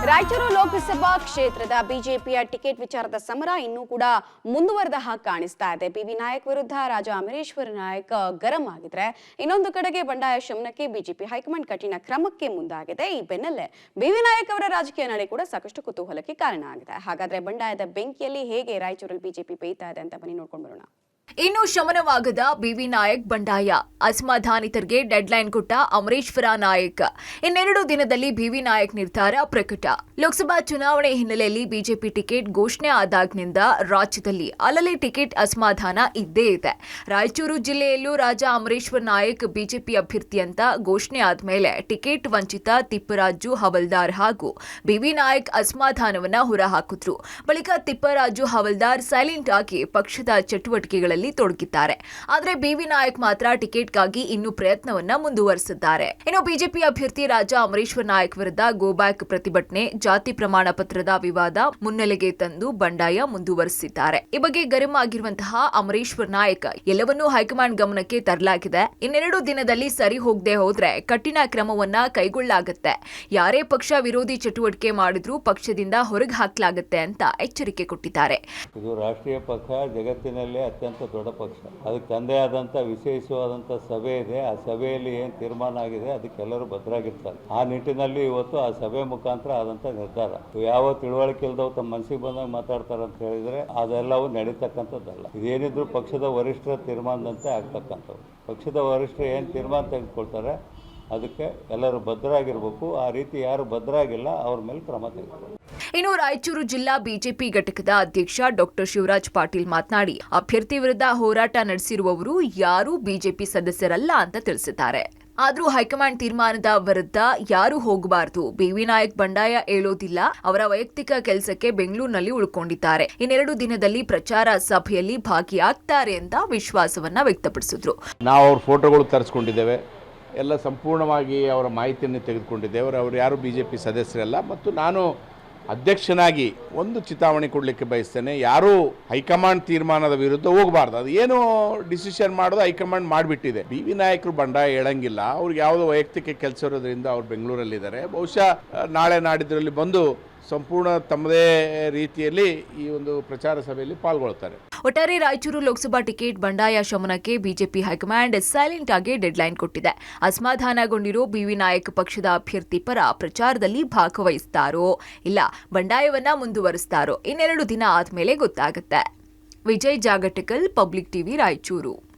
ರಾಯಚೂರು ಲೋಕಸಭಾ ಕ್ಷೇತ್ರದ ಬಿಜೆಪಿಯ ಟಿಕೆಟ್ ವಿಚಾರದ ಸಮರ ಇನ್ನೂ ಕೂಡ ಮುಂದುವರೆದ ಹಾಗೆ ಕಾಣಿಸ್ತಾ ಇದೆ. ಪಿವಿ ನಾಯಕ್ ವಿರುದ್ಧ ರಾಜಾ ಅಮರೇಶ್ವರ ನಾಯಕ್ ಗರಂ ಆಗಿದ್ರೆ, ಇನ್ನೊಂದು ಕಡೆಗೆ ಬಂಡಾಯ ಶಮನಕ್ಕೆ ಬಿಜೆಪಿ ಹೈಕಮಾಂಡ್ ಕಠಿಣ ಕ್ರಮಕ್ಕೆ ಮುಂದಾಗಿದೆ. ಈ ಬೆನ್ನಲ್ಲೇ ಪಿವಿ ನಾಯಕ್ ಅವರ ರಾಜಕೀಯ ನಡೆ ಕೂಡ ಸಾಕಷ್ಟು ಕುತೂಹಲಕ್ಕೆ ಕಾರಣ ಆಗಿದೆ. ಹಾಗಾದ್ರೆ ಬಂಡಾಯದ ಬೆಂಕಿಯಲ್ಲಿ ಹೇಗೆ ರಾಯಚೂರಲ್ಲಿ ಬಿಜೆಪಿ ಬೇಯ್ತಾ ಇದೆ ಅಂತ ಬನ್ನಿ ನೋಡ್ಕೊಂಡು ಬರೋಣ. ಇನ್ನು ಶಮನವಾಗದ ಬಿವಿ ನಾಯಕ್ ಬಂಡಾಯ, ಅಸಮಾಧಾನಿತರಿಗೆ ಡೆಡ್ಲೈನ್ ಕೊಟ್ಟ ಅಮರೇಶ್ವರ ನಾಯಕ್. ಇನ್ನೆರಡು ದಿನದಲ್ಲಿ ಬಿವಿ ನಾಯಕ್ ನಿರ್ಧಾರ ಪ್ರಕಟ. ಲೋಕಸಭಾ ಚುನಾವಣೆ ಹಿನ್ನೆಲೆಯಲ್ಲಿ ಬಿಜೆಪಿ ಟಿಕೆಟ್ ಘೋಷಣೆ ಆದಾಗ್ನಿಂದ ರಾಜ್ಯದಲ್ಲಿ ಅಲ್ಲಲ್ಲಿ ಟಿಕೆಟ್ ಅಸಮಾಧಾನ ಇದ್ದೇ ಇದೆ. ರಾಯಚೂರು ಜಿಲ್ಲೆಯಲ್ಲೂ ರಾಜಾ ಅಮರೇಶ್ವರ ನಾಯಕ್ ಬಿಜೆಪಿ ಅಭ್ಯರ್ಥಿ ಅಂತ ಘೋಷಣೆ ಆದ್ಮೇಲೆ ಟಿಕೆಟ್ ವಂಚಿತ ತಿಪ್ಪರಾಜು ಹವಲ್ದಾರ್ ಹಾಗೂ ಬಿವಿ ನಾಯಕ್ ಅಸಮಾಧಾನವನ್ನ ಹೊರಹಾಕಿದ್ರು. ಬಳಿಕ ತಿಪ್ಪರಾಜು ಹವಲ್ದಾರ್ ಸೈಲೆಂಟ್ ಆಗಿ ಪಕ್ಷದ ಚಟುವಟಿಕೆಗಳಲ್ಲಿ ತೊಡಗಿದ್ದಾರೆ. ಆದರೆ ಬಿವಿ ನಾಯಕ್ ಮಾತ್ರ ಟಿಕೆಟ್ಗಾಗಿ ಇನ್ನೂ ಪ್ರಯತ್ನವನ್ನ ಮುಂದುವರೆಸಿದ್ದಾರೆ. ಇನ್ನು ಬಿಜೆಪಿ ಅಭ್ಯರ್ಥಿ ರಾಜಾ ಅಮರೇಶ್ವರ ನಾಯಕ್ ವಿರುದ್ಧ ಗೋಬ್ಯಾಕ್ ಪ್ರತಿಭಟನೆ, ಜಾತಿ ಪ್ರಮಾಣ ಪತ್ರದ ವಿವಾದ ಮುನ್ನೆಲೆಗೆ ತಂದು ಬಂಡಾಯ ಮುಂದುವರೆಸಿದ್ದಾರೆ. ಈ ಬಗ್ಗೆ ಗರಂ ಆಗಿರುವಂತಹ ಅಮರೇಶ್ವರ ನಾಯಕ್, ಎಲ್ಲವನ್ನೂ ಹೈಕಮಾಂಡ್ ಗಮನಕ್ಕೆ ತರಲಾಗಿದೆ. ಇನ್ನೆರಡು ದಿನದಲ್ಲಿ ಸರಿ ಹೋಗದೆ ಹೋದ್ರೆ ಕಠಿಣ ಕ್ರಮವನ್ನ ಕೈಗೊಳ್ಳಲಾಗುತ್ತೆ. ಯಾರೇ ಪಕ್ಷ ವಿರೋಧಿ ಚಟುವಟಿಕೆ ಮಾಡಿದ್ರೂ ಪಕ್ಷದಿಂದ ಹೊರಗೆ ಹಾಕಲಾಗುತ್ತೆ ಅಂತ ಎಚ್ಚರಿಕೆ ಕೊಟ್ಟಿದ್ದಾರೆ. ಇದು ರಾಷ್ಟ್ರೀಯ ಪಕ್ಷ, ಜಗತ್ತಿನಲ್ಲೇ ಅತ್ಯಂತ ದೊಡ್ಡ ಪಕ್ಷ. ಅದಕ್ಕೆ ತಂದೆ ಆದಂಥ ವಿಶೇಷವಾದಂಥ ಸಭೆ ಇದೆ. ಆ ಸಭೆಯಲ್ಲಿ ಏನು ತೀರ್ಮಾನ ಆಗಿದೆ ಅದಕ್ಕೆಲ್ಲರೂ ಬದ್ಧರಾಗಿರ್ತಾರೆ. ಆ ನಿಟ್ಟಿನಲ್ಲಿ ಇವತ್ತು ಆ ಸಭೆ ಮುಖಾಂತರ ಆದಂಥ ನಿರ್ಧಾರ. ಯಾವ ತಿಳುವಳಿಕೆ ಇಲ್ದವು ತಮ್ಮ ಮನಸ್ಸಿಗೆ ಬಂದಾಗ ಮಾತಾಡ್ತಾರೆ ಅಂತ ಹೇಳಿದ್ರೆ ಅದೆಲ್ಲವೂ ನಡೀತಕ್ಕಂಥದ್ದಲ್ಲ. ಇದೇನಿದ್ರು ಪಕ್ಷದ ವರಿಷ್ಠರ ತೀರ್ಮಾನದಂತೆ ಆಗ್ತಕ್ಕಂಥದ್ದು. ಪಕ್ಷದ ವರಿಷ್ಠರು ಏನು ತೀರ್ಮಾನ ತೆಗೆದುಕೊಳ್ತಾರೆ ಅದಕ್ಕೆ ಎಲ್ಲರೂ ಬದ್ಧರಾಗಿರ್ಬೇಕು. ಆ ರೀತಿ ಯಾರು ಬದ್ಧರಾಗಿಲ್ಲ ಅವ್ರ ಮೇಲೆ ಕ್ರಮ ತೆಗೆದುಕೊಳ್ಳಿ. ಇನ್ನು ರಾಯಚೂರು ಜಿಲ್ಲಾ ಬಿಜೆಪಿ ಘಟಕದ ಅಧ್ಯಕ್ಷ ಡಾಕ್ಟರ್ ಶಿವರಾಜ್ ಪಾಟೀಲ್ ಮಾತನಾಡಿ, ಅಭ್ಯರ್ಥಿ ವಿರುದ್ಧ ಹೋರಾಟ ನಡೆಸಿರುವವರು ಯಾರೂ ಬಿಜೆಪಿ ಸದಸ್ಯರಲ್ಲ ಅಂತ ತಿಳಿಸಿದ್ದಾರೆ. ಆದ್ರೂ ಹೈಕಮಾಂಡ್ ತೀರ್ಮಾನದ ವಿರುದ್ಧ ಯಾರೂ ಹೋಗಬಾರದು. ಬಿವಿ ನಾಯಕ್ ಬಂಡಾಯ ಏಳೋದಿಲ್ಲ. ಅವರ ವೈಯಕ್ತಿಕ ಕೆಲಸಕ್ಕೆ ಬೆಂಗಳೂರಿನಲ್ಲಿ ಉಳ್ಕೊಂಡಿದ್ದಾರೆ. ಇನ್ನೆರಡು ದಿನದಲ್ಲಿ ಪ್ರಚಾರ ಸಭೆಯಲ್ಲಿ ಭಾಗಿಯಾಗ್ತಾರೆ ಅಂತ ವಿಶ್ವಾಸವನ್ನ ವ್ಯಕ್ತಪಡಿಸಿದ್ರು. ನಾವು ಅವ್ರ ಫೋಟೋಗಳು ತರಿಸ್ಕೊಂಡಿದ್ದೇವೆ, ಎಲ್ಲ ಸಂಪೂರ್ಣವಾಗಿ ಅವರ ಮಾಹಿತಿಯನ್ನು ತೆಗೆದುಕೊಂಡಿದ್ದೇವೆ. ಅವರು ಯಾರು ಬಿಜೆಪಿ ಸದಸ್ಯರಲ್ಲ. ಮತ್ತು ನಾನು ಅಧ್ಯಕ್ಷನಾಗಿ ಒಂದು ಚಿತಾವಣೆ ಕೊಡಲಿಕ್ಕೆ ಬಯಸ್ತೇನೆ, ಯಾರೂ ಹೈಕಮಾಂಡ್ ತೀರ್ಮಾನದ ವಿರುದ್ಧ ಹೋಗಬಾರ್ದು. ಅದು ಏನು ಡಿಸಿಷನ್ ಮಾಡೋದು ಹೈಕಮಾಂಡ್ ಮಾಡಿಬಿಟ್ಟಿದೆ. ಬಿವಿ ನಾಯಕರು ಬಂಡಾಯ ಹೇಳಂಗಿಲ್ಲ. ಅವ್ರಿಗೆ ಯಾವುದೋ ವೈಯಕ್ತಿಕ ಕೆಲಸ ಇರೋದ್ರಿಂದ ಅವ್ರು ಬೆಂಗಳೂರಲ್ಲಿದ್ದಾರೆ. ಬಹುಶಃ ನಾಳೆ ನಾಡಿದ್ರಲ್ಲಿ ಬಂದು ಸಂಪೂರ್ಣ ತಮ್ಮದೇ ರೀತಿಯಲ್ಲಿ ಈ ಒಂದು ಪ್ರಚಾರ ಸಭೆಯಲ್ಲಿ ಪಾಲ್ಗೊಳ್ತಾರೆ. ಒಟ್ಟಾರೆ ರಾಯಚೂರು ಲೋಕಸಭಾ ಟಿಕೆಟ್ ಬಂಡಾಯ ಶಮನಕ್ಕೆ ಬಿಜೆಪಿ ಹೈಕಮಾಂಡ್ ಸೈಲೆಂಟ್ ಆಗಿ ಡೆಡ್ಲೈನ್ ಕೊಟ್ಟಿದೆ. ಅಸಮಾಧಾನಗೊಂಡಿರೋ ಬಿವಿ ನಾಯಕ್ ಪಕ್ಷದ ಅಭ್ಯರ್ಥಿ ಪರ ಪ್ರಚಾರದಲ್ಲಿ ಭಾಗವಹಿಸ್ತಾರೋ ಇಲ್ಲ ಬಂಡಾಯವನ್ನ ಮುಂದುವರಿಸ್ತಾರೋ ಇನ್ನೆರಡು ದಿನ ಆದ್ಮೇಲೆ ಗೊತ್ತಾಗುತ್ತೆ. Vijay Jagatikal, public TV, Raichur.